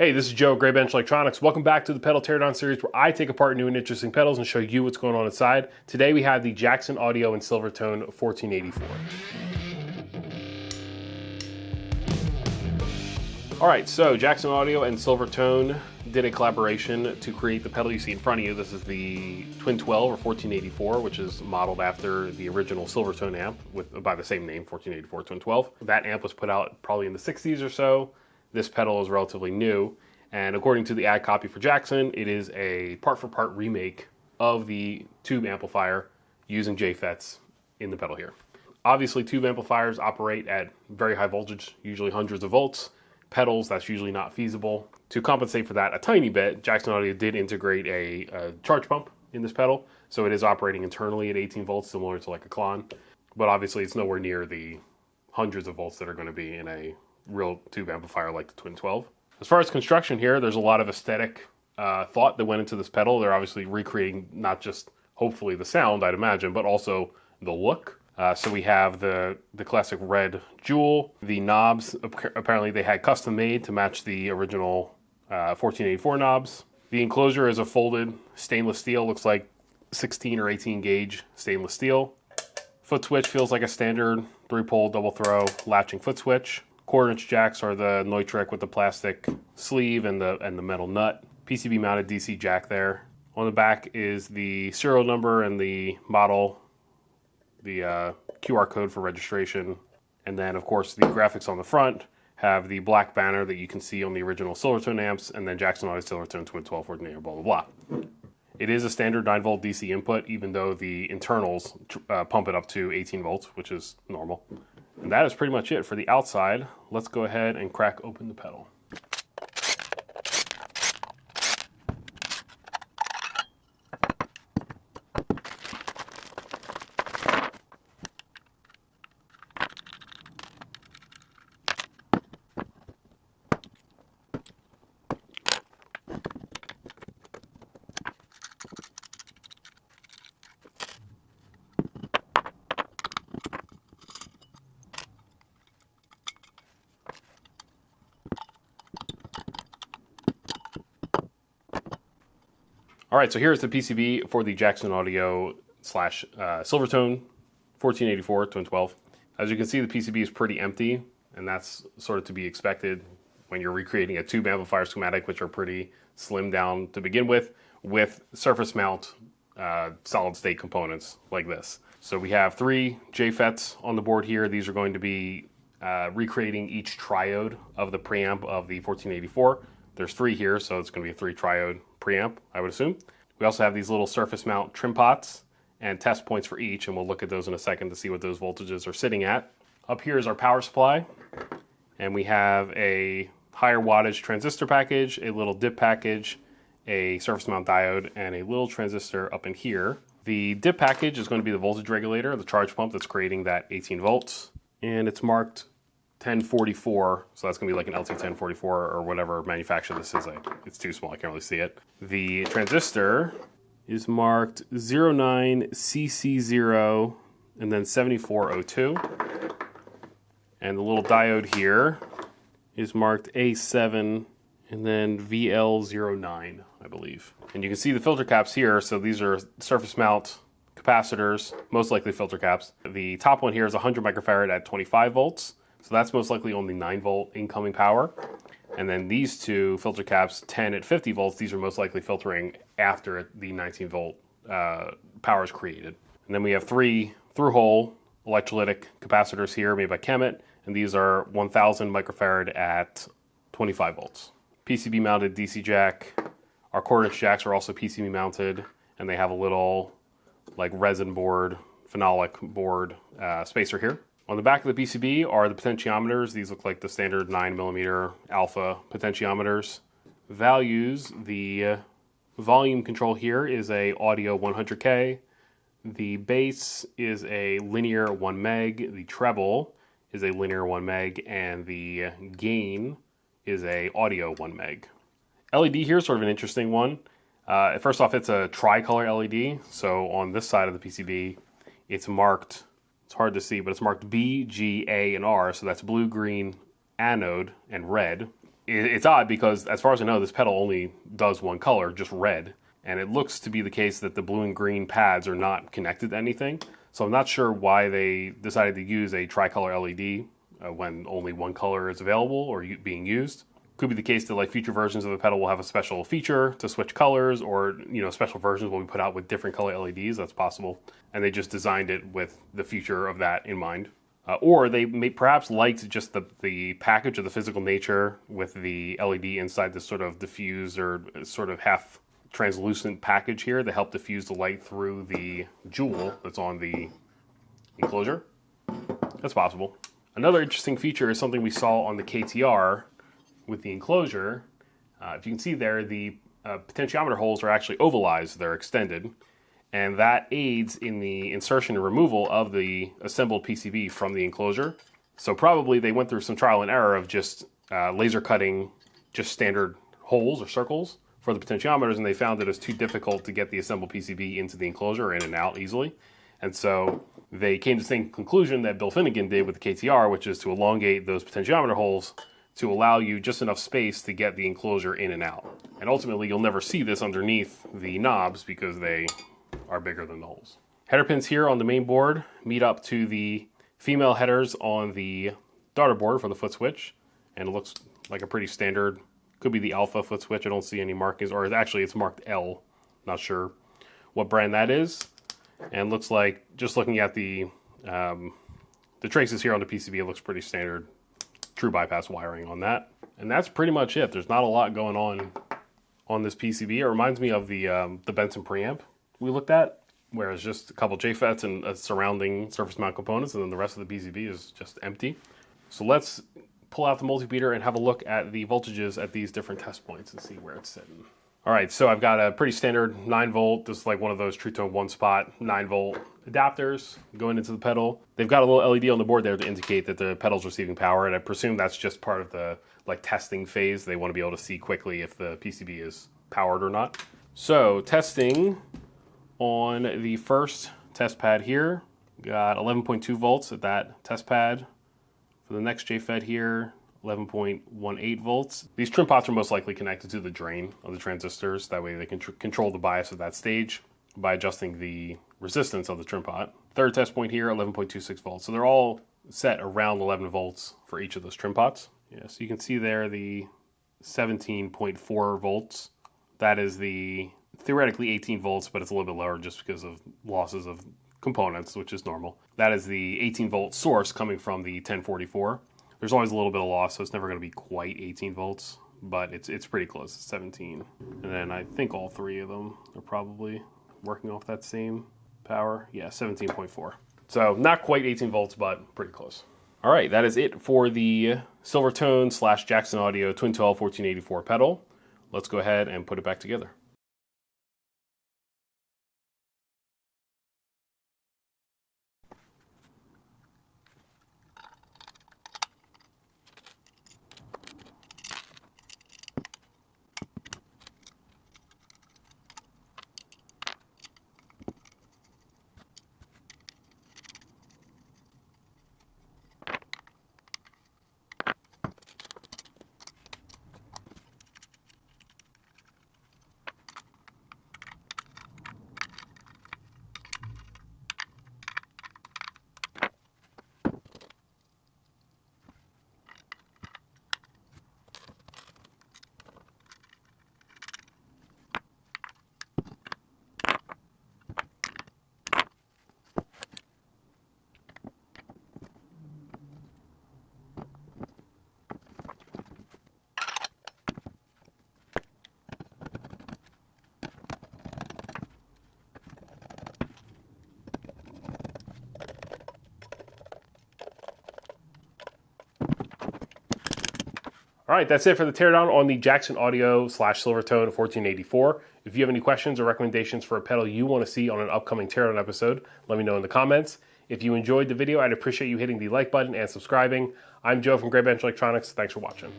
Hey, this is Joe, Gray Bench Electronics. Welcome back to the pedal teardown series where I take apart new and interesting pedals and show you what's going on inside. Today we have the Jackson Audio and Silvertone 1484. Alright, so Jackson Audio and Silvertone did a collaboration to create the pedal you see in front of you. This is the Twin 12 or 1484, which is modeled after the original Silvertone amp by the same name, 1484 Twin 12. That amp was put out probably in the 60s or so. This pedal is relatively new, and according to the ad copy for Jackson, it is a part-for-part remake of the tube amplifier using JFETs in the pedal here. Obviously, tube amplifiers operate at very high voltage, usually hundreds of volts. Pedals, that's usually not feasible. To compensate for that a tiny bit, Jackson Audio did integrate a charge pump in this pedal, so it is operating internally at 18 volts, similar to like a Klon, but obviously it's nowhere near the hundreds of volts that are going to be in a real tube amplifier like the Twin 12. As far as construction here, there's a lot of aesthetic thought that went into this pedal. They're obviously recreating not just hopefully the sound, I'd imagine, but also the look. So we have the classic red jewel. The knobs, apparently they had custom made to match the original 1484 knobs. The enclosure is a folded stainless steel, looks like 16 or 18 gauge stainless steel. Foot switch feels like a standard 3-pole double throw latching foot switch. 1/4-inch jacks are the Neutrik with the plastic sleeve and the metal nut. PCB mounted DC jack there. On the back is the serial number and the model, the QR code for registration. And then of course the graphics on the front have the black banner that you can see on the original Silvertone amps, and then Jackson Audio Silvertone Twin 12 1480, blah blah blah. It is a standard 9-volt DC input, even though the internals pump it up to 18 volts, which is normal. And that is pretty much it for the outside. Let's go ahead and crack open the pedal. All right, so here's the PCB for the Jackson Audio / Silvertone 1484 Twin 12. As you can see, the PCB is pretty empty, and that's sort of to be expected when you're recreating a tube amplifier schematic, which are pretty slimmed down to begin with surface mount solid state components like this. So we have 3 JFETs on the board here. These are going to be recreating each triode of the preamp of the 1484. There's 3 here, so it's going to be a 3 triode preamp, I would assume. We also have these little surface mount trim pots and test points for each, and we'll look at those in a second to see what those voltages are sitting at. Up here is our power supply, and we have a higher wattage transistor package, a little dip package, a surface mount diode, and a little transistor up in here. The dip package is going to be the voltage regulator, the charge pump that's creating that 18 volts, and it's marked 1044, so that's going to be like an LT1044 or whatever manufacturer this is. It's too small, I can't really see it. The transistor is marked 09CC0 and then 7402. And the little diode here is marked A7 and then VL09, I believe. And you can see the filter caps here, so these are surface mount capacitors, most likely filter caps. The top one here is 100 microfarad at 25 volts. So that's most likely only 9-volt incoming power. And then these 2 filter caps, 10 at 50 volts, these are most likely filtering after the 19-volt power is created. And then we have 3 through-hole electrolytic capacitors here made by Kemet, and these are 1000 microfarad at 25 volts. PCB mounted DC jack. Our 1/4-inch jacks are also PCB mounted, and they have a little like resin board, phenolic board spacer here. On the back of the PCB are the potentiometers. These look like the standard 9mm alpha potentiometers. Values, the volume control here is a audio 100K. The bass is a linear 1 meg. The treble is a linear 1 meg. And the gain is a audio 1 meg. LED here is sort of an interesting one. First off, it's a tricolor LED. So on this side of the PCB, it's marked, it's hard to see, but it's marked B, G, A, and R. So that's blue, green, anode, and red. it's odd because, as far as I know, this pedal only does one color, just red. And it looks to be the case that the blue and green pads are not connected to anything. So I'm not sure why they decided to use a tricolor LED when only one color is available or being used. Could be the case that like future versions of the pedal will have a special feature to switch colors, or special versions will be put out with different color LEDs. That's possible. And they just designed it with the future of that in mind. Or they may perhaps liked just the package of the physical nature with the LED inside this sort of diffuse or sort of half translucent package here to help diffuse the light through the jewel that's on the enclosure. That's possible. Another interesting feature is something we saw on the KTR with the enclosure. If you can see there, the potentiometer holes are actually ovalized, they're extended, and that aids in the insertion and removal of the assembled PCB from the enclosure. So probably they went through some trial and error of just laser cutting just standard holes or circles for the potentiometers, and they found it was too difficult to get the assembled PCB into the enclosure in and out easily. And so they came to the same conclusion that Bill Finnegan did with the KTR, which is to elongate those potentiometer holes to allow you just enough space to get the enclosure in and out. And ultimately, you'll never see this underneath the knobs because they are bigger than the holes. Header pins here on the main board meet up to the female headers on the daughter board for the foot switch, and it looks like a pretty standard. Could be the Alpha foot switch. I don't see any markings, or actually it's marked L. Not sure what brand that is. And looks like, just looking at the traces here on the PCB, it looks pretty standard. True bypass wiring on that. And that's pretty much it. There's not a lot going on this PCB. It reminds me of the Benson preamp we looked at, where it's just a couple JFETs and surrounding surface mount components, and then the rest of the PCB is just empty. So let's pull out the multimeter and have a look at the voltages at these different test points and see where it's sitting. All right, so I've got a pretty standard 9 volt. This is like one of those True Tone one spot 9 volt adapters going into the pedal. They've got a little LED on the board there to indicate that the pedal's receiving power, and I presume that's just part of the testing phase. They want to be able to see quickly if the PCB is powered or not. So testing on the first test pad here, got 11.2 volts at that test pad. For the next JFET here, 11.18 volts. These trim pots are most likely connected to the drain of the transistors. That way they can control the bias of that stage by adjusting the resistance of the trim pot. Third test point here, 11.26 volts. So they're all set around 11 volts for each of those trim pots. Yeah, so you can see there the 17.4 volts. That is the theoretically 18 volts, but it's a little bit lower just because of losses of components, which is normal. That is the 18 volt source coming from the 1044. There's always a little bit of loss, so it's never going to be quite 18 volts, but it's pretty close. It's 17. And then I think all three of them are probably working off that same power. Yeah, 17.4. So not quite 18 volts, but pretty close. All right, that is it for the Silvertone / Jackson Audio Twin 12 1484 pedal. Let's go ahead and put it back together. All right, that's it for the teardown on the Jackson Audio / Silvertone 1484. If you have any questions or recommendations for a pedal you want to see on an upcoming teardown episode, let me know in the comments. If you enjoyed the video, I'd appreciate you hitting the like button and subscribing. I'm Joe from Graybench Electronics. Thanks for watching.